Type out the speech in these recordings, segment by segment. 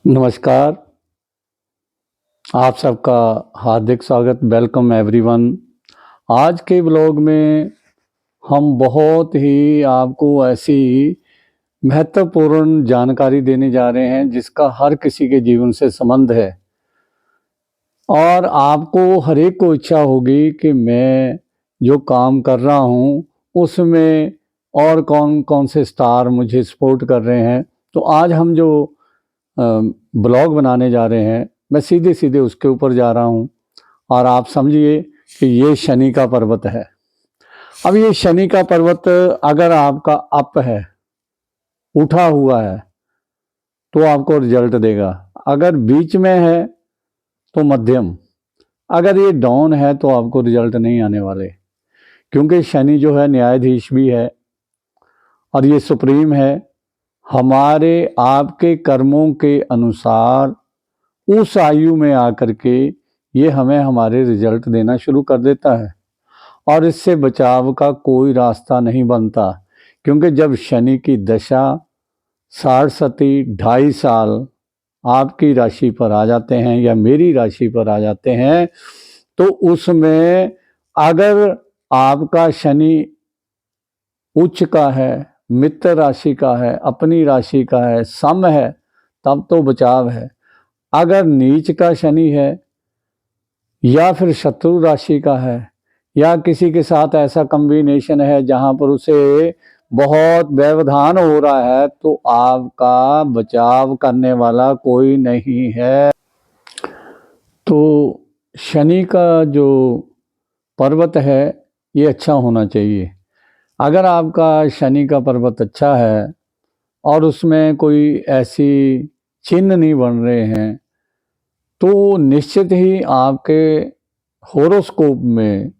नमस्कार, आप सबका हार्दिक स्वागत। Welcome everyone. आज के ब्लॉग में हम बहुत ही आपको ऐसी महत्वपूर्ण जानकारी देने जा रहे हैं जिसका हर किसी के जीवन से संबंध है और आपको हर एक को इच्छा होगी कि मैं जो काम कर रहा हूँ उसमें और कौन कौन से स्टार मुझे सपोर्ट कर रहे हैं। तो आज हम जो ब्लॉग बनाने जा रहे हैं, मैं सीधे सीधे उसके ऊपर जा रहा हूँ और आप समझिए कि ये शनि का पर्वत है। अब ये शनि का पर्वत अगर आपका अप है, उठा हुआ है, तो आपको रिजल्ट देगा। अगर बीच में है तो मध्यम, अगर ये डाउन है तो आपको रिजल्ट नहीं आने वाले, क्योंकि शनि जो है न्यायाधीश भी है और ये सुप्रीम है। हमारे आपके कर्मों के अनुसार उस आयु में आकर के ये हमें हमारे रिजल्ट देना शुरू कर देता है और इससे बचाव का कोई रास्ता नहीं बनता, क्योंकि जब शनि की दशा 60-2.5 साल आपकी राशि पर आ जाते हैं या मेरी राशि पर आ जाते हैं, तो उसमें अगर आपका शनि उच्च का है, मित्र राशि का है, अपनी राशि का है, सम है, तब तो बचाव है। अगर नीच का शनि है या फिर शत्रु राशि का है या किसी के साथ ऐसा कॉम्बिनेशन है जहां पर उसे बहुत व्यवधान हो रहा है, तो आपका बचाव करने वाला कोई नहीं है। तो शनि का जो पर्वत है ये अच्छा होना चाहिए। अगर आपका शनि का पर्वत अच्छा है और उसमें कोई ऐसी चिन्ह नहीं बन रहे हैं, तो निश्चित ही आपके होरोस्कोप में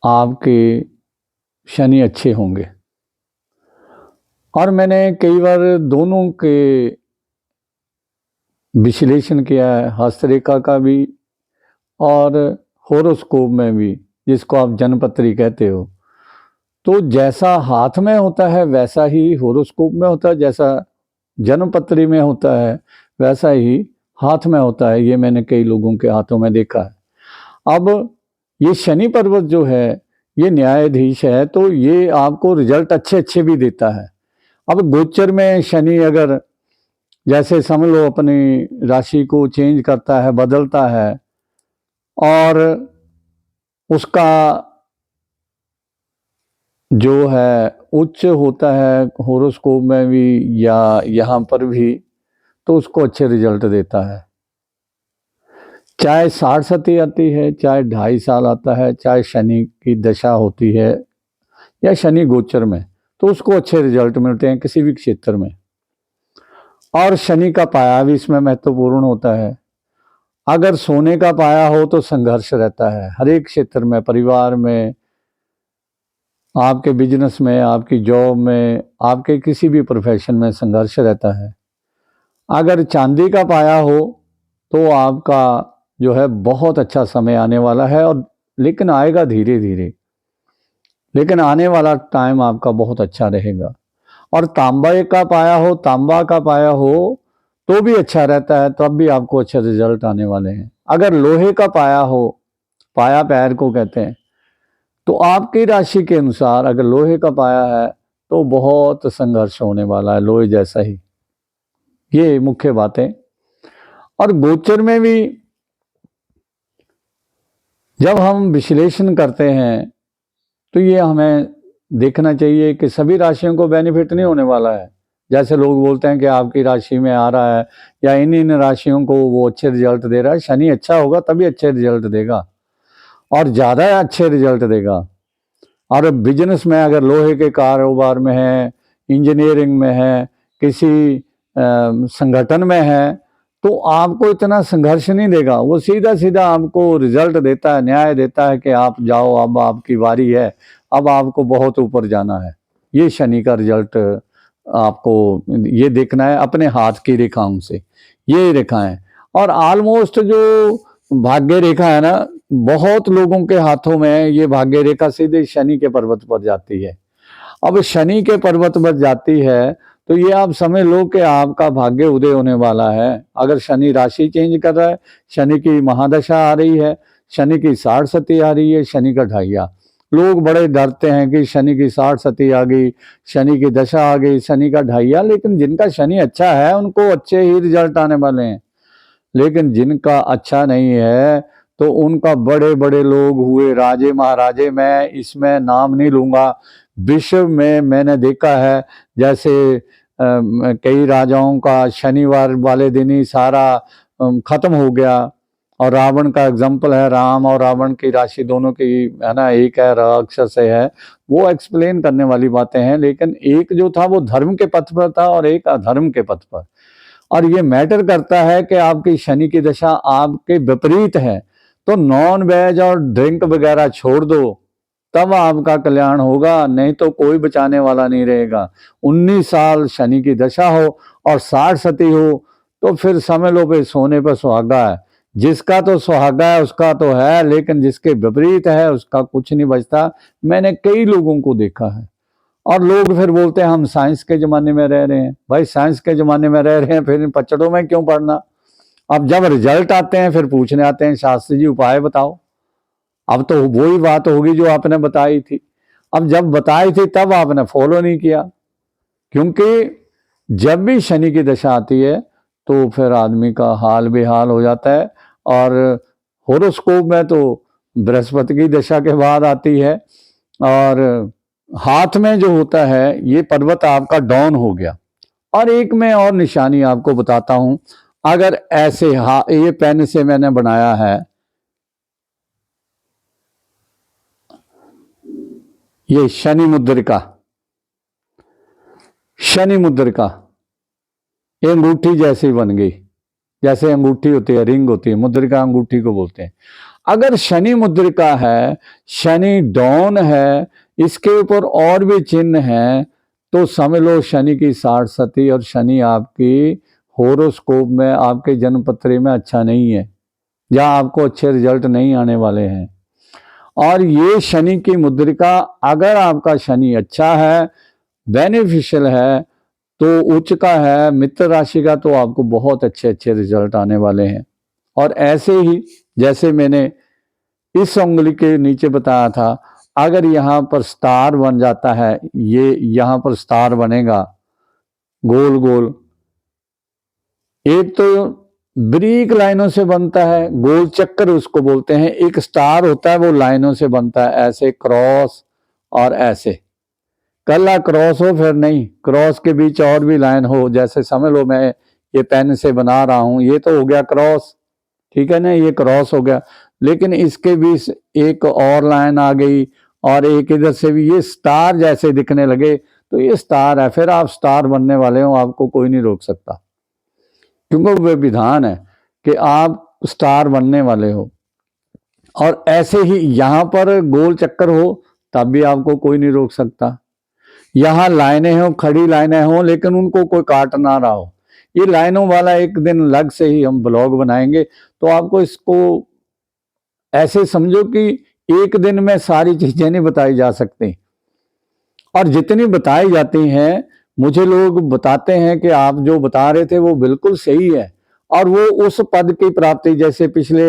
आपके शनि अच्छे होंगे। और मैंने कई बार दोनों के विश्लेषण किया है, हस्तरेखा का भी और होरोस्कोप में भी, जिसको आप जन्मपत्री कहते हो। तो जैसा हाथ में होता है वैसा ही होरोस्कोप में होता है, जैसा जन्मपत्री में होता है वैसा ही हाथ में होता है। ये मैंने कई लोगों के हाथों में देखा है। अब ये शनि पर्वत जो है ये न्यायाधीश है, तो ये आपको रिजल्ट अच्छे अच्छे भी देता है। अब गोचर में शनि अगर जैसे समझ लो अपनी राशि को चेंज करता है, बदलता है, और उसका जो है उच्च होता है होरोस्कोप में भी या यहाँ पर भी, तो उसको अच्छे रिजल्ट देता है। चाहे 60 आती है, चाहे 2.5 साल आता है, चाहे शनि की दशा होती है या शनि गोचर में, तो उसको अच्छे रिजल्ट मिलते हैं किसी भी क्षेत्र में। और शनि का पाया भी इसमें महत्वपूर्ण होता है। अगर सोने का पाया हो तो संघर्ष रहता है हर एक क्षेत्र में, परिवार में, आपके बिजनेस में, आपकी जॉब में, आपके किसी भी प्रोफेशन में संघर्ष रहता है। अगर चांदी का पाया हो तो आपका जो है बहुत अच्छा समय आने वाला है, और लेकिन आएगा धीरे धीरे, लेकिन आने वाला टाइम आपका बहुत अच्छा रहेगा। और तांबा का पाया हो, तांबा का पाया हो तो भी अच्छा रहता है, तब भी आपको अच्छे रिजल्ट आने वाले हैं। अगर लोहे का पाया हो, पाया पैर को कहते हैं, तो आपकी राशि के अनुसार अगर लोहे का पाया है तो बहुत संघर्ष होने वाला है, लोहे जैसा ही। ये मुख्य बातें। और गोचर में भी जब हम विश्लेषण करते हैं तो ये हमें देखना चाहिए कि सभी राशियों को बेनिफिट नहीं होने वाला है। जैसे लोग बोलते हैं कि आपकी राशि में आ रहा है या इन इन राशियों को वो अच्छे रिजल्ट दे रहा है। शनि अच्छा होगा तभी अच्छे रिजल्ट देगा और ज़्यादा अच्छे रिजल्ट देगा। और बिजनेस में अगर लोहे के कारोबार में है, इंजीनियरिंग में है, किसी संगठन में है, तो आपको इतना संघर्ष नहीं देगा। वो सीधा सीधा आपको रिजल्ट देता है, न्याय देता है कि आप जाओ, अब आपकी बारी है, अब आपको बहुत ऊपर जाना है। ये शनि का रिजल्ट आपको ये देखना है अपने हाथ की रेखाओं से, ये रेखाएं। और ऑलमोस्ट जो भाग्य रेखा है ना, बहुत लोगों के हाथों में ये भाग्य रेखा सीधे शनि के पर्वत पर जाती है। अब शनि के पर्वत पर जाती है तो ये आप समझ लो कि आपका भाग्य उदय होने वाला है। अगर शनि राशि चेंज कर रहा है, शनि की महादशा आ रही है, शनि की 60 आ रही है, शनि का ढाइया, लोग बड़े डरते हैं कि शनि की 60 आ गई, शनि की दशा आ गई, शनि का ढाइया। लेकिन जिनका शनि अच्छा है उनको अच्छे ही रिजल्ट आने वाले हैं, लेकिन जिनका अच्छा नहीं है तो उनका बड़े बड़े लोग हुए, राजे महाराजे, मैं इसमें नाम नहीं लूंगा, विश्व में मैंने देखा है जैसे कई राजाओं का शनिवार वाले दिन ही सारा खत्म हो गया। और रावण का एग्जाम्पल है, राम और रावण की राशि दोनों की है ना, एक है अक्षर से है, वो एक्सप्लेन करने वाली बातें हैं। लेकिन एक जो था वो धर्म के पथ पर था और एक अधर्म के पथ पर। और ये मैटर करता है कि आपकी शनि की दशा आपके विपरीत है, तो नॉन वेज और ड्रिंक वगैरह छोड़ दो, तब आपका कल्याण होगा, नहीं तो कोई बचाने वाला नहीं रहेगा। 19 साल शनि की दशा हो और 60 हो तो फिर समझ लो भाई सोने पर सुहागा है। जिसका तो सुहागा है उसका तो है, लेकिन जिसके विपरीत है उसका कुछ नहीं बचता। मैंने कई लोगों को देखा है। और लोग फिर बोलते हैं हम साइंस के ज़माने में रह रहे हैं। भाई साइंस के ज़माने में रह रहे हैं, फिर इन पचड़ों में क्यों पढ़ना। अब जब रिजल्ट आते हैं फिर पूछने आते हैं शास्त्री जी उपाय बताओ। अब तो वही बात होगी जो आपने बताई थी। अब जब बताई थी तब आपने फॉलो नहीं किया, क्योंकि जब भी शनि की दशा आती है तो फिर आदमी का हाल बेहाल हो जाता है। और होरोस्कोप में तो बृहस्पति की दशा के बाद आती है, और हाथ में जो होता है ये पर्वत आपका डाउन हो गया। और एक मैं और निशानी आपको बताता हूं, अगर ऐसे ये पेन से मैंने बनाया है, ये शनि मुद्रिका, शनि मुद्रिका ये अंगूठी जैसी बन गई, जैसे अंगूठी होती है, रिंग होती है, मुद्रिका अंगूठी को बोलते हैं। अगर शनि मुद्रिका है, शनि डाउन है, इसके ऊपर और भी चिन्ह है, तो समझ लो शनि की 60 और शनि आपकी होरोस्कोप में, आपके जन्मपत्री में अच्छा नहीं है, या आपको अच्छे रिजल्ट नहीं आने वाले हैं। और ये शनि की मुद्रिका, अगर आपका शनि अच्छा है, बेनिफिशियल है, तो उच्च का है, मित्र राशि का, तो आपको बहुत अच्छे अच्छे रिजल्ट आने वाले हैं। और ऐसे ही जैसे मैंने इस उंगली के नीचे बताया था, अगर यहाँ पर स्टार बन जाता है, ये यहाँ पर स्टार बनेगा गोल गोल, एक तो ब्रीक लाइनों से बनता है, गोल चक्कर उसको बोलते हैं, एक स्टार होता है वो लाइनों से बनता है, ऐसे क्रॉस और ऐसे। कला क्रॉस हो फिर नहीं, क्रॉस के बीच और भी लाइन हो, जैसे समझ लो मैं ये पेन से बना रहा हूं, ये तो हो गया क्रॉस, ठीक है ना, ये क्रॉस हो गया। लेकिन इसके बीच एक और लाइन आ गई और एक इधर से भी, ये स्टार जैसे दिखने लगे, तो ये स्टार है, फिर आप स्टार बनने वाले हो, आपको कोई नहीं रोक सकता, क्योंकि वो विधान है कि आप स्टार बनने वाले हो। और ऐसे ही यहाँ पर गोल चक्कर हो तब भी आपको कोई नहीं रोक सकता। यहाँ लाइनें हो, खड़ी लाइनें हो, लेकिन उनको कोई काट ना रहा हो। ये लाइनों वाला एक दिन अलग से ही हम ब्लॉग बनाएंगे, तो आपको इसको ऐसे समझो कि एक दिन में सारी चीजें नहीं बताई जा सकती, और जितनी बताई जाती हैं, मुझे लोग बताते हैं कि आप जो बता रहे थे वो बिल्कुल सही है, और वो उस पद की प्राप्ति, जैसे पिछले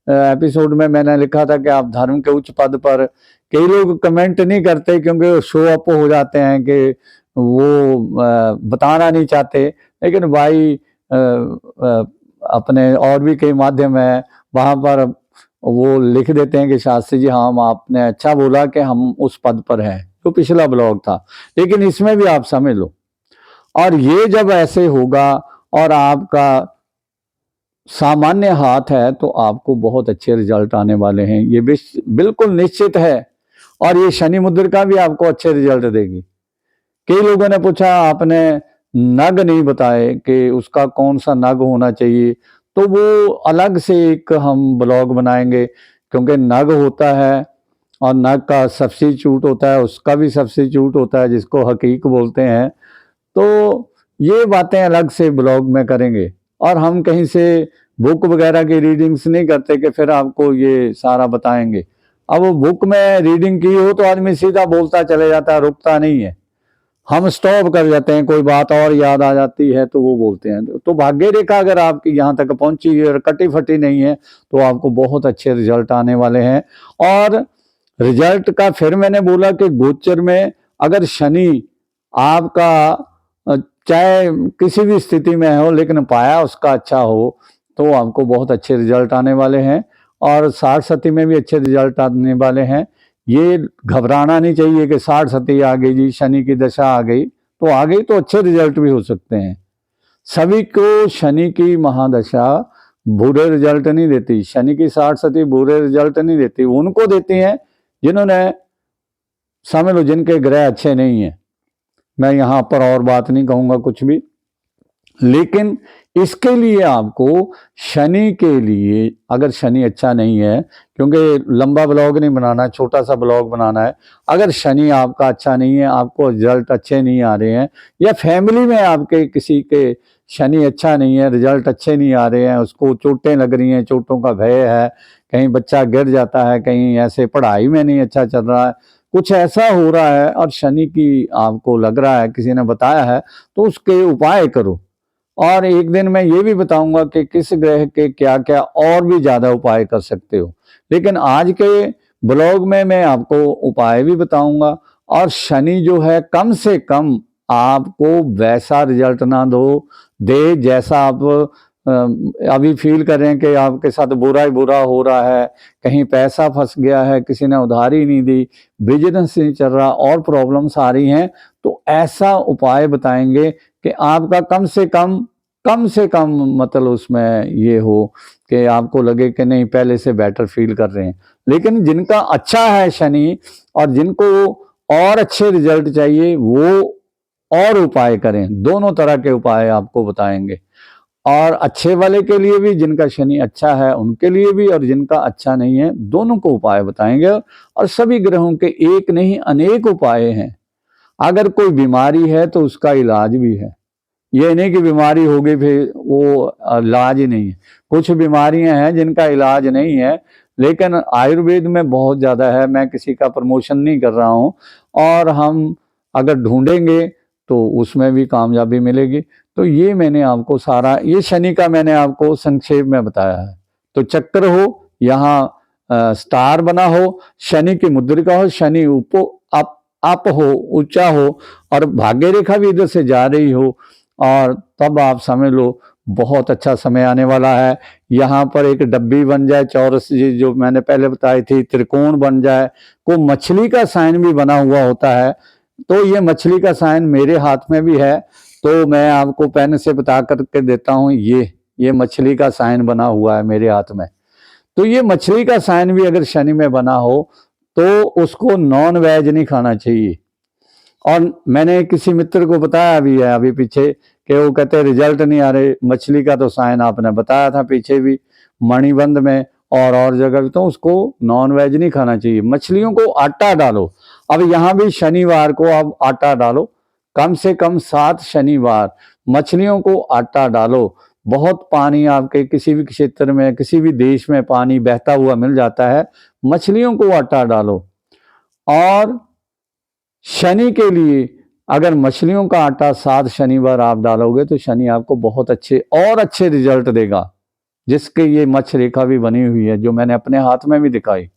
एपिसोड में मैंने लिखा था कि आप धर्म के उच्च पद पर, कई लोग कमेंट नहीं करते क्योंकि शो अप हो जाते हैं कि वो बताना नहीं चाहते, लेकिन भाई अपने और भी कई माध्यम है, वहां पर वो लिख देते हैं कि शास्त्री जी हम आपने अच्छा बोला कि हम उस पद पर हैं, तो पिछला ब्लॉग था। लेकिन इसमें भी आप समझ लो, और ये जब ऐसे होगा और आपका सामान्य हाथ है, तो आपको बहुत अच्छे रिजल्ट आने वाले हैं, ये बिल्कुल निश्चित है। और ये शनि मुद्रिका भी आपको अच्छे रिजल्ट देगी। कई लोगों ने पूछा आपने नग नहीं बताए कि उसका कौन सा नग होना चाहिए, तो वो अलग से एक हम ब्लॉग बनाएंगे, क्योंकि नग होता है और नग का सब्स्टिट्यूट होता है, उसका भी सब्स्टिट्यूट होता है जिसको हकीक बोलते हैं। तो ये बातें अलग से ब्लॉग में करेंगे। और हम कहीं से बुक वगैरह की रीडिंग्स नहीं करते कि फिर आपको ये सारा बताएंगे। अब वो बुक में रीडिंग की हो तो आदमी सीधा बोलता चले जाता है, रुकता नहीं है। हम स्टॉप कर जाते हैं, कोई बात और याद आ जाती है तो वो बोलते हैं। तो भाग्य रेखा अगर आपकी यहाँ तक पहुंची है और कटी फटी नहीं है तो आपको बहुत अच्छे रिजल्ट आने वाले हैं। और रिजल्ट का फिर मैंने बोला कि गोचर में अगर शनि आपका चाहे किसी भी स्थिति में हो लेकिन पाया उसका अच्छा हो तो आपको बहुत अच्छे रिजल्ट आने वाले हैं और 60 सती में भी अच्छे रिजल्ट आने वाले हैं। ये घबराना नहीं चाहिए कि 60 सती आ गई जी, शनि की दशा आ गई तो आ गई, तो अच्छे रिजल्ट भी हो सकते हैं। सभी को शनि की महादशा बुरे रिजल्ट नहीं देती, शनि की 60 सती बुरे रिजल्ट नहीं देती, उनको देती हैं जिन्होंने समझ लो जिनके ग्रह अच्छे नहीं है। मैं यहाँ पर और बात नहीं कहूँगा कुछ भी, लेकिन इसके लिए आपको शनि के लिए अगर शनि अच्छा नहीं है, क्योंकि लंबा ब्लॉग नहीं बनाना है, छोटा सा ब्लॉग बनाना है। अगर शनि आपका अच्छा नहीं है, आपको रिजल्ट अच्छे नहीं आ रहे हैं, या फैमिली में आपके किसी के शनि अच्छा नहीं है, रिजल्ट अच्छे नहीं आ रहे हैं, उसको चोटें लग रही हैं, चोटों का भय है, कहीं बच्चा गिर जाता है, कहीं ऐसे पढ़ाई में नहीं अच्छा चल रहा है, कुछ ऐसा हो रहा है और शनि की आपको लग रहा है, किसी ने बताया है, तो उसके उपाय करो। और एक दिन मैं ये भी बताऊंगा कि किस ग्रह के क्या क्या और भी ज्यादा उपाय कर सकते हो, लेकिन आज के ब्लॉग में मैं आपको उपाय भी बताऊंगा। और शनि जो है कम से कम आपको वैसा रिजल्ट ना दे जैसा आप अभी फील कर रहे हैं कि आपके साथ बुरा ही बुरा हो रहा है, कहीं पैसा फंस गया है, किसी ने उधारी नहीं दी, बिजनेस नहीं चल रहा और प्रॉब्लम्स आ रही हैं, तो ऐसा उपाय बताएंगे कि आपका कम से कम मतलब उसमें ये हो कि आपको लगे कि नहीं पहले से बेटर फील कर रहे हैं। लेकिन जिनका अच्छा है शनि और जिनको और अच्छे रिजल्ट चाहिए वो और उपाय करें, दोनों तरह के उपाय आपको बताएंगे। और अच्छे वाले के लिए भी, जिनका शनि अच्छा है उनके लिए भी, और जिनका अच्छा नहीं है दोनों को उपाय बताएंगे। और सभी ग्रहों के एक नहीं अनेक उपाय हैं। अगर कोई बीमारी है तो उसका इलाज भी है, ये नहीं कि बीमारी होगी फिर वो इलाज ही नहीं है। कुछ बीमारियां हैं जिनका इलाज नहीं है, लेकिन आयुर्वेद में बहुत ज़्यादा है। मैं किसी का प्रमोशन नहीं कर रहा हूँ, और हम अगर ढूंढेंगे तो उसमें भी कामयाबी मिलेगी। तो ये मैंने आपको सारा, ये शनि का मैंने आपको संक्षेप में बताया है। तो चक्र हो, यहाँ स्टार बना हो, शनि की मुद्रिका हो, शनि अप हो, ऊंचा हो, और भाग्य रेखा भी इधर से जा रही हो, और तब आप समझ लो बहुत अच्छा समय आने वाला है। यहाँ पर एक डब्बी बन जाए, चौरस जो मैंने पहले बताई थी, त्रिकोण बन जाए, को मछली का साइन भी बना हुआ होता है। तो ये मछली का साइन मेरे हाथ में भी है, तो मैं आपको पेन से बता करके देता हूँ। ये मछली का साइन बना हुआ है मेरे हाथ में। तो ये मछली का साइन भी अगर शनि में बना हो तो उसको नॉन वेज नहीं खाना चाहिए। और मैंने किसी मित्र को बताया भी है अभी पीछे कि वो कहते रिजल्ट नहीं आ रहे, मछली का तो साइन आपने बताया था पीछे भी, मणिबंध में और जगह भी, तो उसको नॉन वेज नहीं खाना चाहिए। मछलियों को आटा डालो, अब यहाँ भी शनिवार को आप आटा डालो, कम से कम 7 शनिवार मछलियों को आटा डालो। बहुत पानी आपके किसी भी क्षेत्र में, किसी भी देश में पानी बहता हुआ मिल जाता है, मछलियों को आटा डालो। और शनि के लिए अगर मछलियों का आटा 7 शनिवार आप डालोगे तो शनि आपको बहुत अच्छे रिजल्ट देगा, जिसके ये मछ रेखा भी बनी हुई है, जो मैंने अपने हाथ में भी दिखाई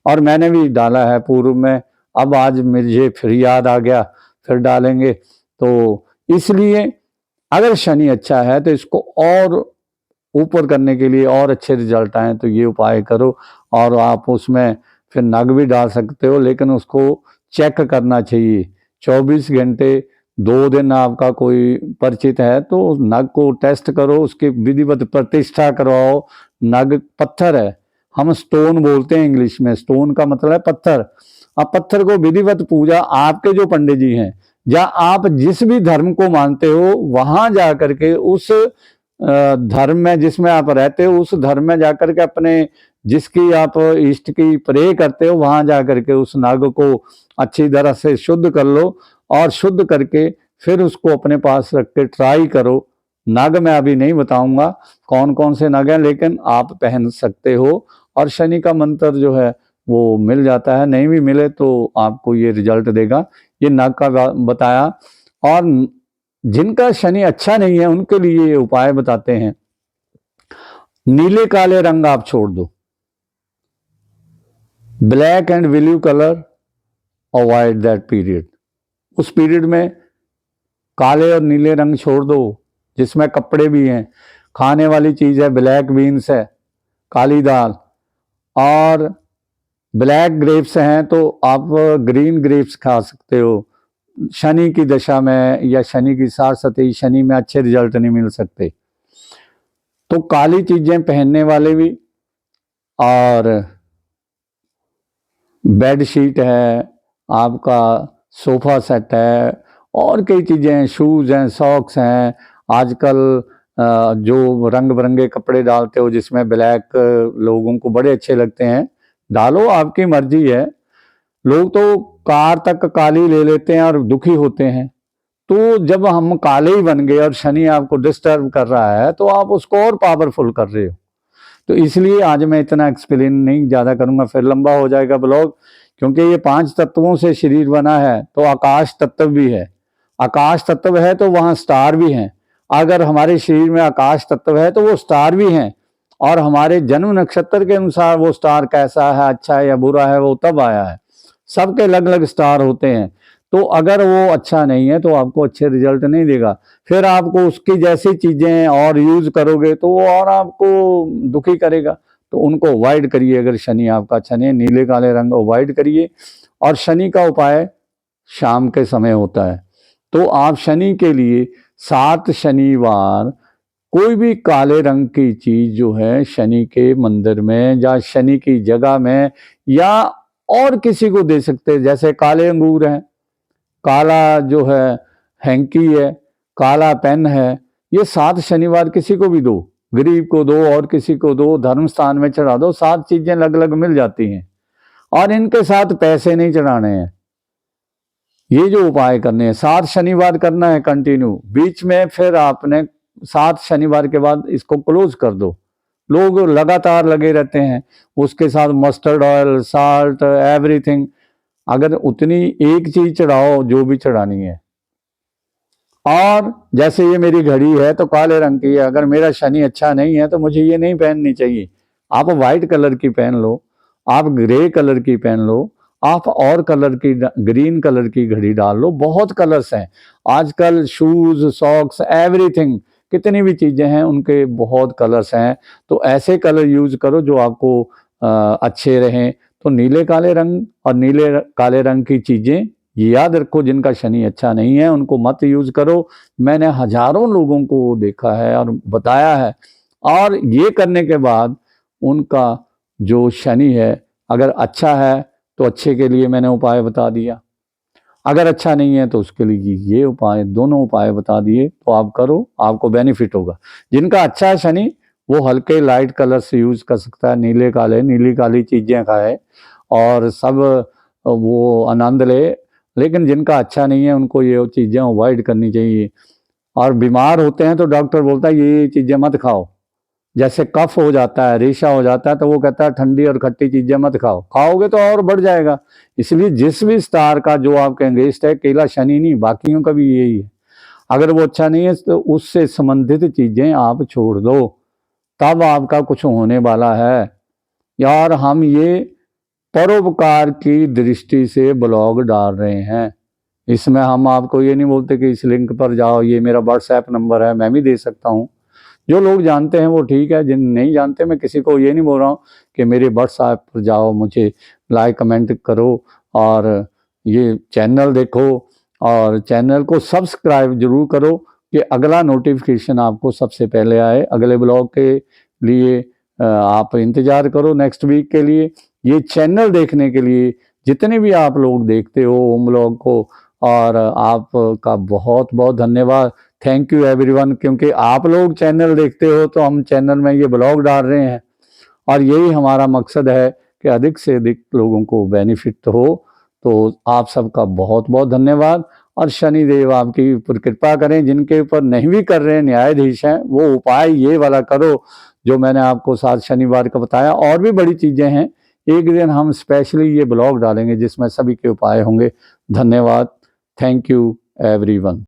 और मैंने भी डाला है पूर्व में। अब आज मुझे फिर याद आ गया, फिर डालेंगे। तो इसलिए अगर शनि अच्छा है तो इसको और ऊपर करने के लिए, और अच्छे रिजल्ट आए, तो ये उपाय करो। और आप उसमें फिर नग भी डाल सकते हो, लेकिन उसको चेक करना चाहिए 24 घंटे। 2 दिन आपका कोई परिचित है तो नग को टेस्ट करो, उसकी विधिवत प्रतिष्ठा करवाओ। नग पत्थर है, हम स्टोन बोलते हैं इंग्लिश में, स्टोन का मतलब है पत्थर। अब पत्थर को विधिवत पूजा आपके जो पंडित जी हैं, या आप जिस भी धर्म को मानते हो वहां जा करके, उस धर्म में जिसमें आप रहते हो उस धर्म में जाकर के, अपने जिसकी आप इष्ट की प्रे करते हो वहां जाकर के उस नाग को अच्छी तरह से शुद्ध कर लो, और शुद्ध करके फिर उसको अपने पास रख के ट्राई करो। नाग मैं अभी नहीं बताऊंगा कौन कौन से नाग हैं, लेकिन आप पहन सकते हो और शनि का मंत्र जो है वो मिल जाता है। नहीं भी मिले तो आपको ये रिजल्ट देगा। ये नग का बताया। और जिनका शनि अच्छा नहीं है उनके लिए ये उपाय बताते हैं। नीले काले रंग आप छोड़ दो, black and blue colour avoid that period. उस पीरियड में काले और नीले रंग छोड़ दो, जिसमें कपड़े भी हैं, खाने वाली चीज है, ब्लैक बीन्स है, काली दाल, और ब्लैक ग्रेप्स हैं तो आप ग्रीन ग्रेप्स खा सकते हो। शनि की दशा में या शनि की साढ़ सती शनि में अच्छे रिजल्ट नहीं मिल सकते, तो काली चीजें पहनने वाले भी, और बेड शीट है, आपका सोफा सेट है, और कई चीजें हैं, शूज हैं, सॉक्स हैं। आजकल जो रंग बिरंगे कपड़े डालते हो जिसमें ब्लैक लोगों को बड़े अच्छे लगते हैं, डालो, आपकी मर्जी है। लोग तो कार तक काली ले लेते हैं और दुखी होते हैं। तो जब हम काले ही बन गए और शनि आपको डिस्टर्ब कर रहा है तो आप उसको और पावरफुल कर रहे हो। तो इसलिए आज मैं इतना एक्सप्लेन नहीं ज़्यादा करूँगा, फिर लंबा हो जाएगा ब्लॉग। क्योंकि ये 5 तत्वों से शरीर बना है, तो आकाश तत्व भी है। आकाश तत्व है तो वहाँ स्टार भी हैं। अगर हमारे शरीर में आकाश तत्व है तो वो स्टार भी हैं, और हमारे जन्म नक्षत्र के अनुसार वो स्टार कैसा है, अच्छा है या बुरा है, वो तब आया है। सबके अलग अलग स्टार होते हैं। तो अगर वो अच्छा नहीं है तो आपको अच्छे रिजल्ट नहीं देगा। फिर आपको उसकी जैसी चीजें और यूज करोगे तो वो और आपको दुखी करेगा। तो उनको अवॉइड करिए। अगर शनि आपका अच्छा नहीं है, नीले काले रंग अवॉइड करिए। और शनि का उपाय शाम के समय होता है, तो आप शनि के लिए 7 शनिवार कोई भी काले रंग की चीज जो है शनि के मंदिर में या शनि की जगह में या और किसी को दे सकते हैं। जैसे काले अंगूर हैं, काला जो है हैंकी है, काला पेन है, ये 7 शनिवार किसी को भी दो, गरीब को दो और किसी को दो, धर्म स्थान में चढ़ा दो। 7 चीजें अलग अलग मिल जाती हैं, और इनके साथ पैसे नहीं चढ़ाने हैं। ये जो उपाय करने हैं 7 शनिवार करना है कंटिन्यू। बीच में फिर आपने 7 शनिवार के बाद इसको क्लोज कर दो। लोग लगातार लगे रहते हैं, उसके साथ मस्टर्ड ऑयल, साल्ट, एवरीथिंग। अगर उतनी एक चीज चढ़ाओ जो भी चढ़ानी है। और जैसे ये मेरी घड़ी है तो काले रंग की है, अगर मेरा शनि अच्छा नहीं है तो मुझे ये नहीं पहननी चाहिए। आप व्हाइट कलर की पहन लो, आप ग्रे कलर की पहन लो, आप और कलर की ग्रीन कलर की घड़ी डाल लो। बहुत कलर्स हैं आजकल, शूज, सॉक्स, एवरीथिंग, कितनी भी चीजें हैं उनके बहुत कलर्स हैं। तो ऐसे कलर यूज करो जो आपको अच्छे रहें। तो नीले काले रंग और नीले काले रंग की चीजें याद रखो। जिनका शनि अच्छा नहीं है उनको मत यूज करो। मैंने हजारों लोगों को देखा है और बताया है, और ये करने के बाद उनका जो शनि है अगर अच्छा है तो अच्छे के लिए मैंने उपाय बता दिया, अगर अच्छा नहीं है तो उसके लिए ये उपाय, दोनों उपाय बता दिए, तो आप करो, आपको बेनिफिट होगा। जिनका अच्छा है शनि वो हल्के लाइट कलर से यूज कर सकता है, नीले काले, नीली काली चीजें खाए और सब वो आनंद ले। लेकिन जिनका अच्छा नहीं है उनको ये चीजें अवॉइड करनी चाहिए। और बीमार होते हैं तो डॉक्टर बोलता है ये चीजें मत खाओ। जैसे कफ हो जाता है, रेशा हो जाता है, तो वो कहता है ठंडी और खट्टी चीजें मत खाओ, खाओगे तो और बढ़ जाएगा। इसलिए जिस भी स्टार का जो आपके अगेंस्ट है, केवल शनि नहीं बाकियों का भी यही है, अगर वो अच्छा नहीं है तो उससे संबंधित चीजें आप छोड़ दो, तब आपका कुछ होने वाला है। यार हम ये परोपकार की दृष्टि से ब्लॉग डाल रहे हैं, इसमें हम आपको ये नहीं बोलते कि इस लिंक पर जाओ, ये मेरा व्हाट्सएप नंबर है, मैं भी दे सकता हूँ। जो लोग जानते हैं वो ठीक है, जिन नहीं जानते, मैं किसी को ये नहीं बोल रहा हूँ कि मेरे व्हाट्सएप पर जाओ, मुझे लाइक कमेंट करो और ये चैनल देखो, और चैनल को सब्सक्राइब जरूर करो कि अगला नोटिफिकेशन आपको सबसे पहले आए। अगले ब्लॉग के लिए आप इंतज़ार करो नेक्स्ट वीक के लिए। ये चैनल देखने के लिए जितने भी आप लोग देखते हो ओम ब्लॉग को, और आपका बहुत बहुत धन्यवाद। थैंक यू एवरीवन, क्योंकि आप लोग चैनल देखते हो तो हम चैनल में ये ब्लॉग डाल रहे हैं, और यही हमारा मकसद है कि अधिक से अधिक लोगों को बेनिफिट हो। तो आप सबका बहुत बहुत धन्यवाद, और शनिदेव आपकी ऊपर कृपा करें। जिनके ऊपर नहीं भी कर रहे हैं, न्यायाधीश हैं, वो उपाय ये वाला करो जो मैंने आपको 7 शनिवार का बताया। और भी बड़ी चीज़ें हैं, एक दिन हम स्पेशली ये ब्लॉग डालेंगे जिसमें सभी के उपाय होंगे। धन्यवाद। Thank you everyone.